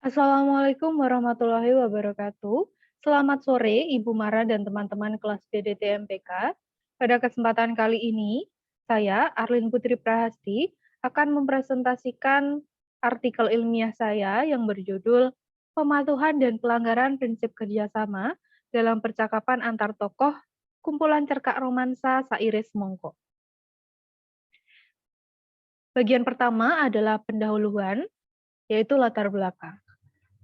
Assalamualaikum warahmatullahi wabarakatuh. Selamat sore, Ibu Mara dan teman-teman kelas DDT-MPK. Pada kesempatan kali ini, saya, Arlin Putri Prahasti, akan mempresentasikan artikel ilmiah saya yang berjudul Pematuhan dan Pelanggaran Prinsip Kerjasama dalam Percakapan Antar Tokoh, Kumpulan Cerkak Romansa Sairis Mongko. Bagian pertama adalah pendahuluan, yaitu latar belakang.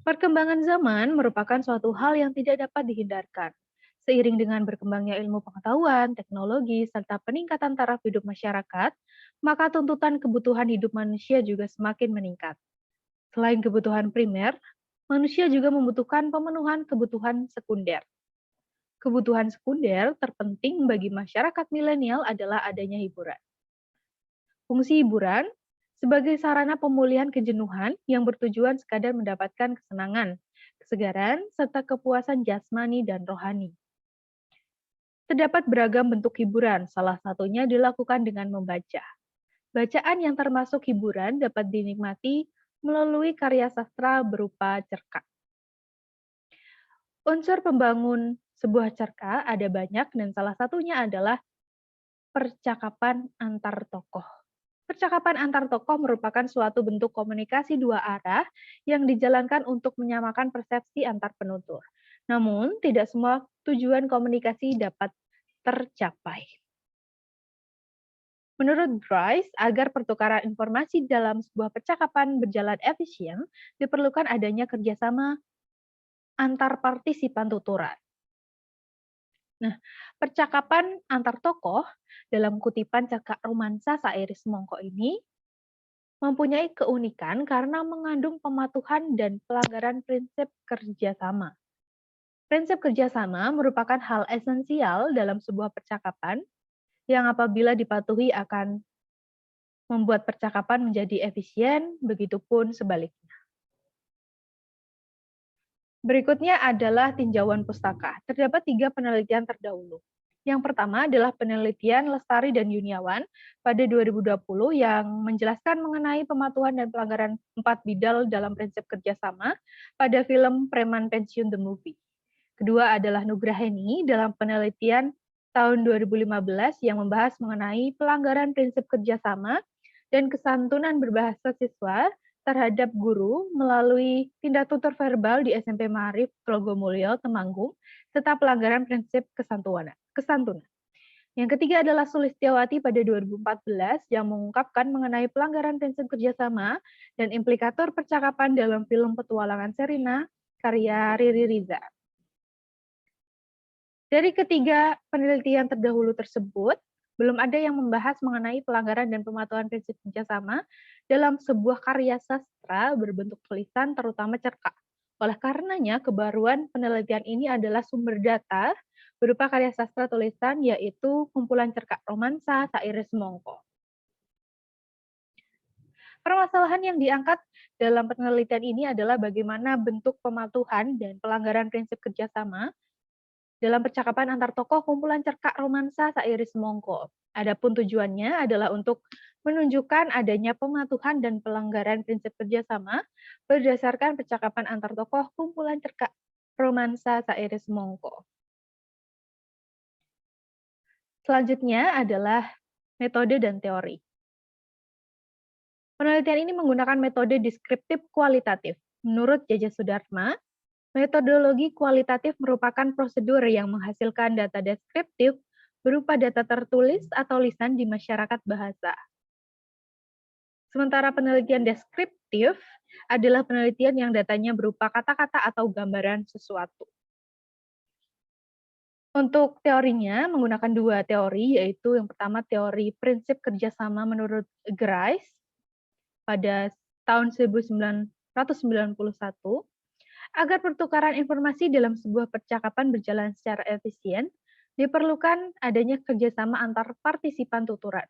Perkembangan zaman merupakan suatu hal yang tidak dapat dihindarkan. Seiring dengan berkembangnya ilmu pengetahuan, teknologi, serta peningkatan taraf hidup masyarakat, maka tuntutan kebutuhan hidup manusia juga semakin meningkat. Selain kebutuhan primer, manusia juga membutuhkan pemenuhan kebutuhan sekunder. Kebutuhan sekunder terpenting bagi masyarakat milenial adalah adanya hiburan. Fungsi hiburan sebagai sarana pemulihan kejenuhan yang bertujuan sekadar mendapatkan kesenangan, kesegaran, serta kepuasan jasmani dan rohani. Terdapat beragam bentuk hiburan, salah satunya dilakukan dengan membaca. Bacaan yang termasuk hiburan dapat dinikmati melalui karya sastra berupa cerkak. Unsur pembangun sebuah cerkak ada banyak dan salah satunya adalah percakapan antar tokoh. Percakapan antar tokoh merupakan suatu bentuk komunikasi dua arah yang dijalankan untuk menyamakan persepsi antar penutur. Namun, tidak semua tujuan komunikasi dapat tercapai. Menurut Bryce, agar pertukaran informasi dalam sebuah percakapan berjalan efisien, diperlukan adanya kerjasama antar partisipan tuturan. Nah, percakapan antar tokoh dalam kutipan Cerkak Romansa Sairis Mongko ini mempunyai keunikan karena mengandung pematuhan dan pelanggaran prinsip kerjasama. Prinsip kerjasama merupakan hal esensial dalam sebuah percakapan yang apabila dipatuhi akan membuat percakapan menjadi efisien, begitupun sebaliknya. Berikutnya adalah tinjauan pustaka. Terdapat 3 penelitian terdahulu. Yang pertama adalah penelitian Lestari dan Yuniawan pada 2020 yang menjelaskan mengenai pematuhan dan pelanggaran 4 bidal dalam prinsip kerjasama pada film Preman Pensiun The Movie. Kedua adalah Nugraheni dalam penelitian tahun 2015 yang membahas mengenai pelanggaran prinsip kerjasama dan kesantunan berbahasa siswa terhadap guru melalui tindak tutur verbal di SMP Maarif Trogomulyo, Temanggung, serta pelanggaran prinsip kesantunan. Yang ketiga adalah Sulistiawati pada 2014 yang mengungkapkan mengenai pelanggaran prinsip kerjasama dan implikator percakapan dalam film Petualangan Serina karya Riri Riza. Dari ketiga penelitian terdahulu tersebut, belum ada yang membahas mengenai pelanggaran dan pematuhan prinsip kerjasama dalam sebuah karya sastra berbentuk tulisan, terutama cerkak. Oleh karenanya, kebaruan penelitian ini adalah sumber data berupa karya sastra tulisan, yaitu kumpulan cerkak romansa Sairis Mongko. Permasalahan yang diangkat dalam penelitian ini adalah bagaimana bentuk pematuhan dan pelanggaran prinsip kerjasama dalam percakapan antar tokoh kumpulan cerkak romansa Sairis Mongko. Adapun tujuannya adalah untuk menunjukkan adanya pematuhan dan pelanggaran prinsip kerjasama berdasarkan percakapan antar tokoh kumpulan cerkak romansa Sairis Mongko. Selanjutnya adalah metode dan teori. Penelitian ini menggunakan metode deskriptif kualitatif. Menurut Jaja Sudarma, metodologi kualitatif merupakan prosedur yang menghasilkan data deskriptif berupa data tertulis atau lisan di masyarakat bahasa. Sementara penelitian deskriptif adalah penelitian yang datanya berupa kata-kata atau gambaran sesuatu. Untuk teorinya menggunakan 2 teori, yaitu yang pertama teori prinsip kerjasama menurut Grice pada tahun 1991. Agar pertukaran informasi dalam sebuah percakapan berjalan secara efisien, diperlukan adanya kerjasama antar partisipan tuturan.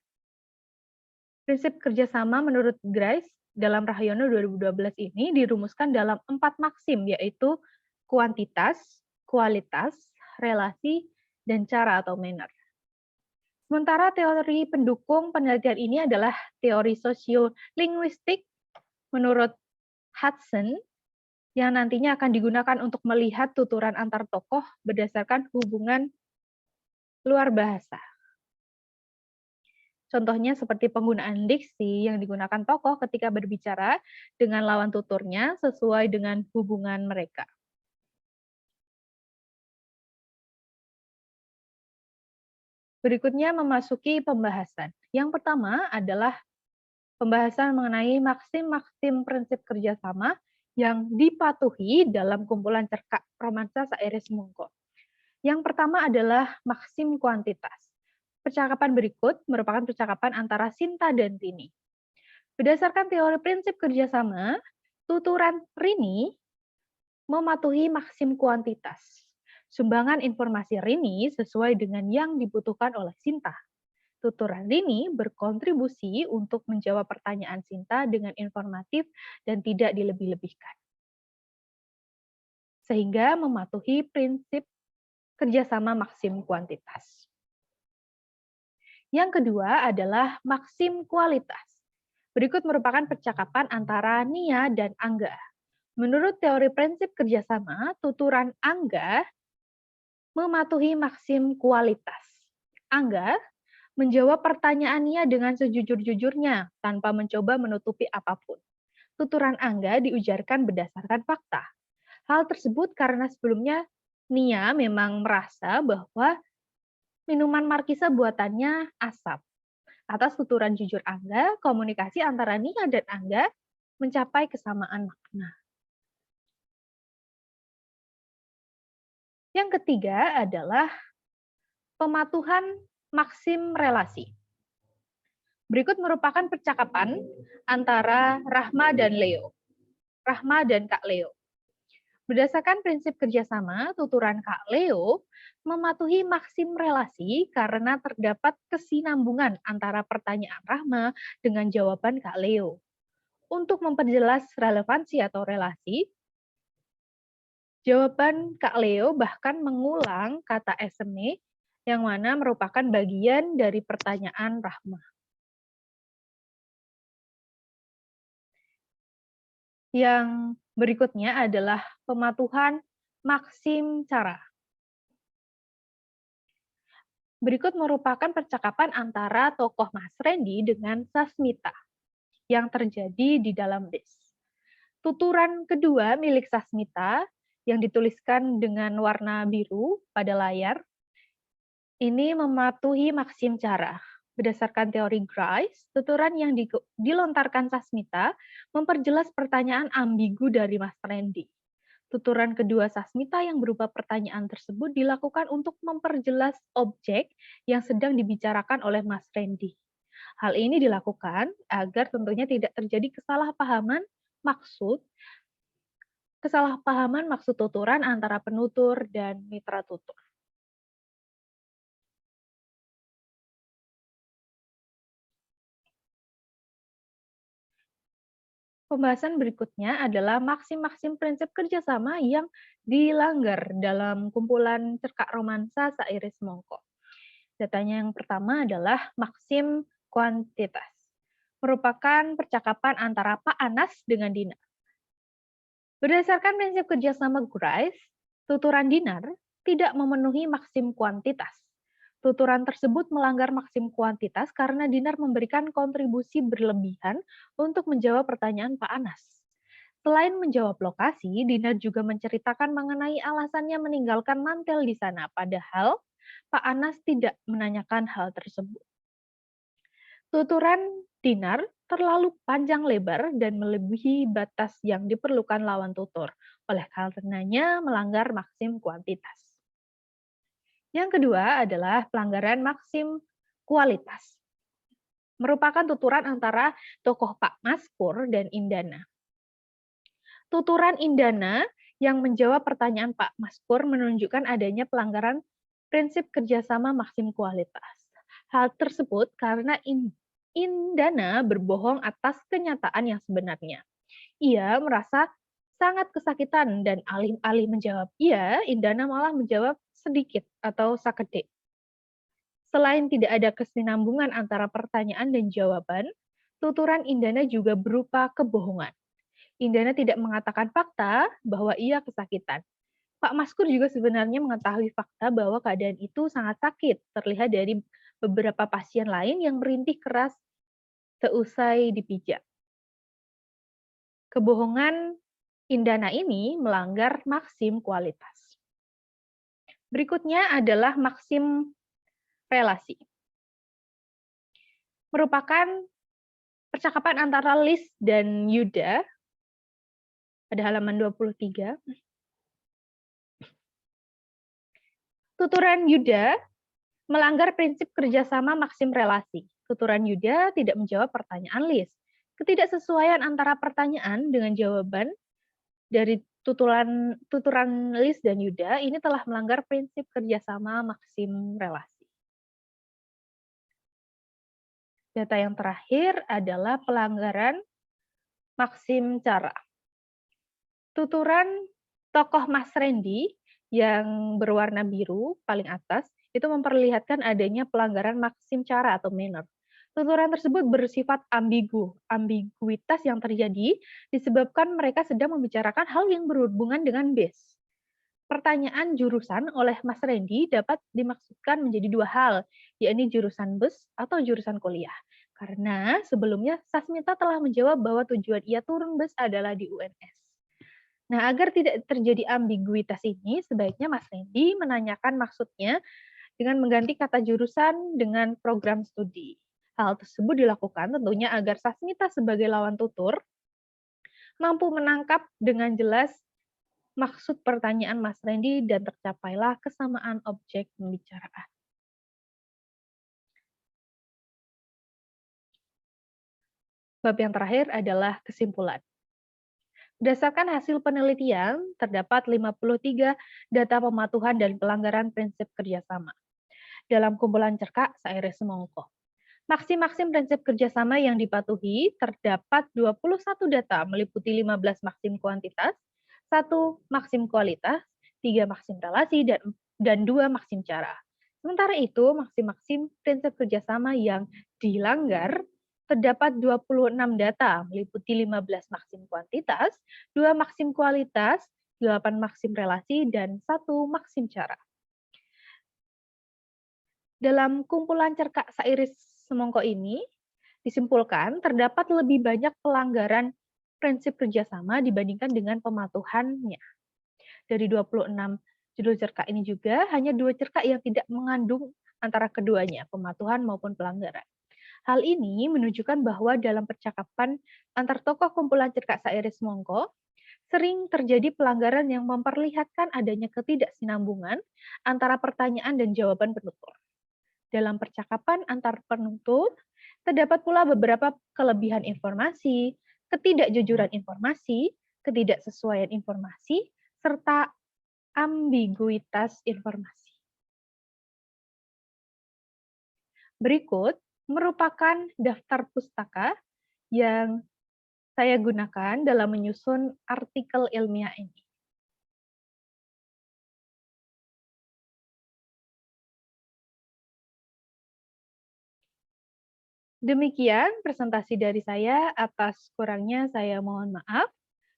Prinsip kerjasama menurut Grice dalam Rahyono 2012 ini dirumuskan dalam 4 maksim, yaitu kuantitas, kualitas, relasi, dan cara atau manner. Sementara teori pendukung penelitian ini adalah teori sosiolinguistik menurut Hudson, yang nantinya akan digunakan untuk melihat tuturan antar tokoh berdasarkan hubungan luar bahasa. Contohnya seperti penggunaan diksi yang digunakan tokoh ketika berbicara dengan lawan tuturnya sesuai dengan hubungan mereka. Berikutnya memasuki pembahasan. Yang pertama adalah pembahasan mengenai maksim-maksim prinsip kerjasama yang dipatuhi dalam kumpulan cerkak romansa Sairis Mungko. Yang pertama adalah maksim kuantitas. Percakapan berikut merupakan percakapan antara Sinta dan Tini. Berdasarkan teori prinsip kerjasama, tuturan Rini mematuhi maksim kuantitas. Sumbangan informasi Rini sesuai dengan yang dibutuhkan oleh Sinta. Tuturan Rini berkontribusi untuk menjawab pertanyaan Sinta dengan informatif dan tidak dilebih-lebihkan. Sehingga mematuhi prinsip kerjasama maksim kuantitas. Yang kedua adalah maksim kualitas. Berikut merupakan percakapan antara Nia dan Angga. Menurut teori prinsip kerjasama, tuturan Angga mematuhi maksim kualitas. Angga menjawab pertanyaannya dengan sejujur-jujurnya tanpa mencoba menutupi apapun. Tuturan Angga diujarkan berdasarkan fakta. Hal tersebut karena sebelumnya Nia memang merasa bahwa minuman Markisa buatannya asam. Atas tuturan jujur Angga, komunikasi antara Nia dan Angga mencapai kesamaan makna. Yang ketiga adalah pematuhan maksim relasi. Berikut merupakan percakapan antara Rahma dan Leo. Rahma dan Kak Leo. Berdasarkan prinsip kerjasama, tuturan Kak Leo mematuhi maksim relasi karena terdapat kesinambungan antara pertanyaan Rahma dengan jawaban Kak Leo. Untuk memperjelas relevansi atau relasi, jawaban Kak Leo bahkan mengulang kata eseme yang mana merupakan bagian dari pertanyaan Rahma. Yang berikutnya adalah pematuhan maksim cara. Berikut merupakan percakapan antara tokoh Mas Randy dengan Sasmita yang terjadi di dalam bis. Tuturan kedua milik Sasmita yang dituliskan dengan warna biru pada layar ini mematuhi maksim cara. Berdasarkan teori Grice, tuturan yang dilontarkan Sasmita memperjelas pertanyaan ambigu dari Mas Randy. Tuturan kedua Sasmita yang berupa pertanyaan tersebut dilakukan untuk memperjelas objek yang sedang dibicarakan oleh Mas Randy. Hal ini dilakukan agar tentunya tidak terjadi kesalahpahaman maksud tuturan antara penutur dan mitra tutur. Pembahasan berikutnya adalah maksim-maksim prinsip kerjasama yang dilanggar dalam kumpulan cerkak romansa Sairis Mongko. Datanya yang pertama adalah maksim kuantitas. Merupakan percakapan antara Pak Anas dengan Dinar. Berdasarkan prinsip kerjasama Grice, tuturan Dinar tidak memenuhi maksim kuantitas. Tuturan tersebut melanggar maksim kuantitas karena Dinar memberikan kontribusi berlebihan untuk menjawab pertanyaan Pak Anas. Selain menjawab lokasi, Dinar juga menceritakan mengenai alasannya meninggalkan mantel di sana, padahal Pak Anas tidak menanyakan hal tersebut. Tuturan Dinar terlalu panjang lebar dan melebihi batas yang diperlukan lawan tutur, oleh karenanya melanggar maksim kuantitas. Yang kedua adalah pelanggaran maksim kualitas. Merupakan tuturan antara tokoh Pak Maskur dan Indana. Tuturan Indana yang menjawab pertanyaan Pak Maskur menunjukkan adanya pelanggaran prinsip kerjasama maksim kualitas. Hal tersebut karena Indana berbohong atas kenyataan yang sebenarnya. Ia merasa sangat kesakitan dan alih-alih menjawab iya, Indana malah menjawab sedikit atau sakede. Selain tidak ada kesinambungan antara pertanyaan dan jawaban, tuturan Indana juga berupa kebohongan. Indana tidak mengatakan fakta bahwa ia kesakitan. Pak Maskur juga sebenarnya mengetahui fakta bahwa keadaan itu sangat sakit, terlihat dari beberapa pasien lain yang merintih keras seusai dipijat. Kebohongan Indana ini melanggar maksim kualitas. Berikutnya adalah maksim relasi. Merupakan percakapan antara Lis dan Yuda pada halaman 23. Tuturan Yuda melanggar prinsip kerjasama maksim relasi. Tuturan Yuda tidak menjawab pertanyaan Lis. Ketidaksesuaian antara pertanyaan dengan jawaban dari tuturan Lis dan Yuda ini telah melanggar prinsip kerjasama maksim relasi. Data yang terakhir adalah pelanggaran maksim cara. Tuturan tokoh Mas Randy yang berwarna biru paling atas itu memperlihatkan adanya pelanggaran maksim cara atau manner. Tuturan tersebut bersifat ambigu. Ambiguitas yang terjadi disebabkan mereka sedang membicarakan hal yang berhubungan dengan base. Pertanyaan jurusan oleh Mas Randy dapat dimaksudkan menjadi dua hal, yakni jurusan bus atau jurusan kuliah. Karena sebelumnya Sasmita telah menjawab bahwa tujuan ia turun bus adalah di UNS. Nah, agar tidak terjadi ambiguitas ini, sebaiknya Mas Randy menanyakan maksudnya dengan mengganti kata jurusan dengan program studi. Hal tersebut dilakukan tentunya agar Sasmita sebagai lawan tutur mampu menangkap dengan jelas maksud pertanyaan Mas Randy dan tercapailah kesamaan objek pembicaraan. Bab yang terakhir adalah kesimpulan. Berdasarkan hasil penelitian, terdapat 53 data pematuhan dan pelanggaran prinsip kerjasama dalam kumpulan cerkak Saire Semongko. Maksim-maksim prinsip kerjasama yang dipatuhi terdapat 21 data meliputi 15 maksim kuantitas, 1 maksim kualitas, 3 maksim relasi, dan 2 maksim cara. Sementara itu, maksim-maksim prinsip kerjasama yang dilanggar terdapat 26 data meliputi 15 maksim kuantitas, 2 maksim kualitas, 8 maksim relasi, dan 1 maksim cara. Dalam kumpulan cerkak Sairis Semongko ini, disimpulkan terdapat lebih banyak pelanggaran prinsip kerjasama dibandingkan dengan pematuhannya. Dari 26 judul cerkak ini juga, hanya 2 cerkak yang tidak mengandung antara keduanya, pematuhan maupun pelanggaran. Hal ini menunjukkan bahwa dalam percakapan antar tokoh kumpulan cerkak Sairis Semongko, sering terjadi pelanggaran yang memperlihatkan adanya ketidaksinambungan antara pertanyaan dan jawaban penutur. Dalam percakapan antar penutur, terdapat pula beberapa kelebihan informasi, ketidakjujuran informasi, ketidaksesuaian informasi, serta ambiguitas informasi. Berikut merupakan daftar pustaka yang saya gunakan dalam menyusun artikel ilmiah ini. Demikian presentasi dari saya, atas kurangnya saya mohon maaf.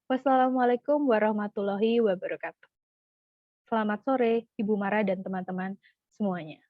Wassalamualaikum warahmatullahi wabarakatuh. Selamat sore, Ibu Mara dan teman-teman semuanya.